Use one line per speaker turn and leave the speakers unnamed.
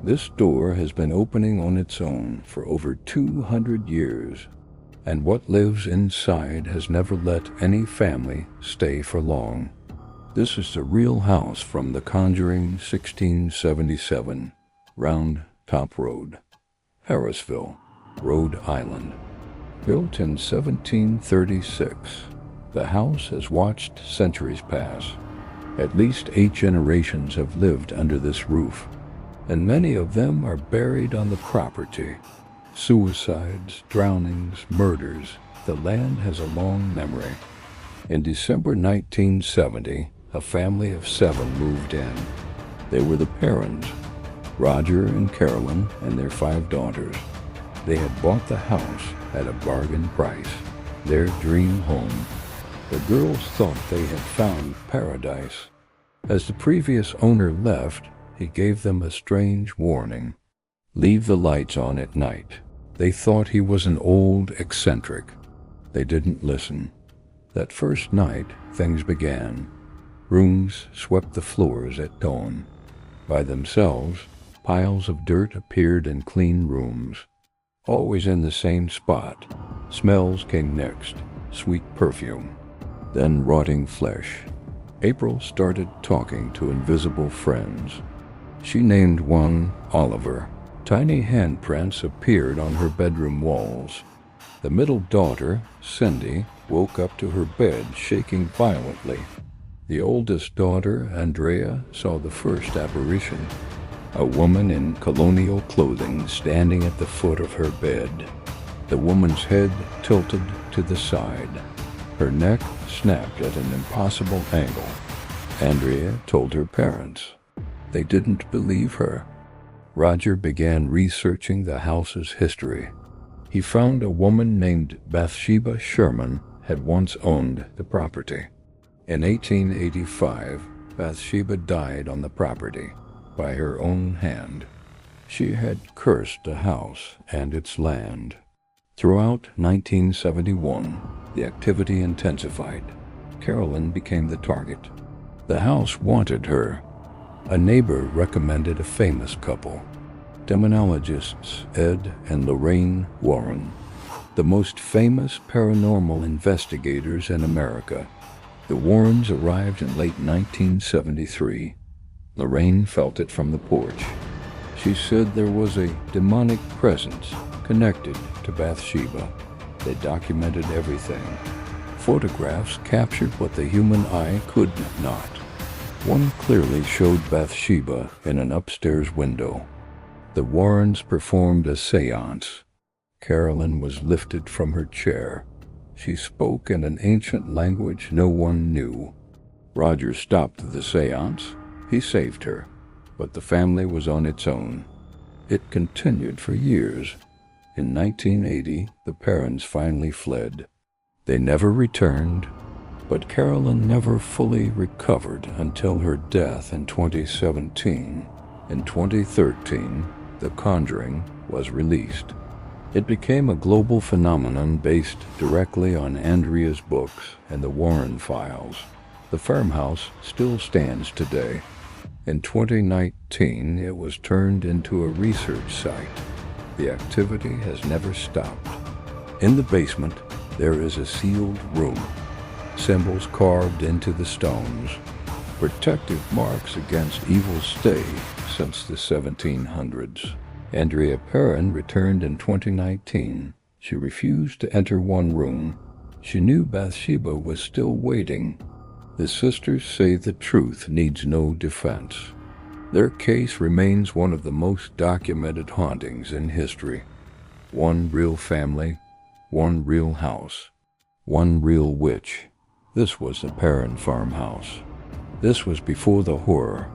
This door has been opening on its own for over 200 years, and what lives inside has never let any family stay for long. This is the real house from the Conjuring 1677, Round Top Road, Harrisville, Rhode Island. Built in 1736, the house has watched centuries pass. At least 8 generations have lived under this roof, and many of them are buried on the property. Suicides, drownings, murders, the land has a long memory. In December 1970, a family of 7 moved in. They were the Perrons, Roger and Carolyn, and their 5 daughters. They had bought the house at a bargain price, their dream home. The girls thought they had found paradise. As the previous owner left, he gave them a strange warning. Leave the lights on at night. They thought he was an old eccentric. They didn't listen. That first night, things began. Rooms swept the floors at dawn. By themselves, piles of dirt appeared in clean rooms. Always in the same spot. Smells came next, sweet perfume, then rotting flesh. April started talking to invisible friends. She named one Oliver. Tiny handprints appeared on her bedroom walls. The middle daughter, Cindy, woke up to her bed shaking violently. The oldest daughter, Andrea, saw the first apparition. A woman in colonial clothing standing at the foot of her bed. The woman's head tilted to the side. Her neck snapped at an impossible angle. Andrea told her parents. They didn't believe her. Roger began researching the house's history. He found a woman named Bathsheba Sherman had once owned the property. In 1885, Bathsheba died on the property by her own hand. She had cursed the house and its land. Throughout 1971, the activity intensified. Carolyn became the target. The house wanted her. A neighbor recommended a famous couple, demonologists Ed and Lorraine Warren, the most famous paranormal investigators in America. The Warrens arrived in late 1973. Lorraine felt it from the porch. She said there was a demonic presence connected to Bathsheba. They documented everything. Photographs captured what the human eye could not. One clearly showed Bathsheba in an upstairs window. The Warrens performed a seance. Carolyn was lifted from her chair. She spoke in an ancient language no one knew. Roger stopped the seance. He saved her, but the family was on its own. It continued for years. In 1980, the Perrons finally fled. They never returned, but Carolyn never fully recovered until her death in 2017. In 2013, The Conjuring was released. It became a global phenomenon based directly on Andrea's books and the Warren files. The farmhouse still stands today. In 2019, it was turned into a research site. The activity has never stopped. In the basement, there is a sealed room. Symbols carved into the stones. Protective marks against evil stay since the 1700s. Andrea Perron returned in 2019. She refused to enter one room. She knew Bathsheba was still waiting. The sisters say the truth needs no defense. Their case remains one of the most documented hauntings in history. One real family, one real house, one real witch. This was the Perron farmhouse. This was before the horror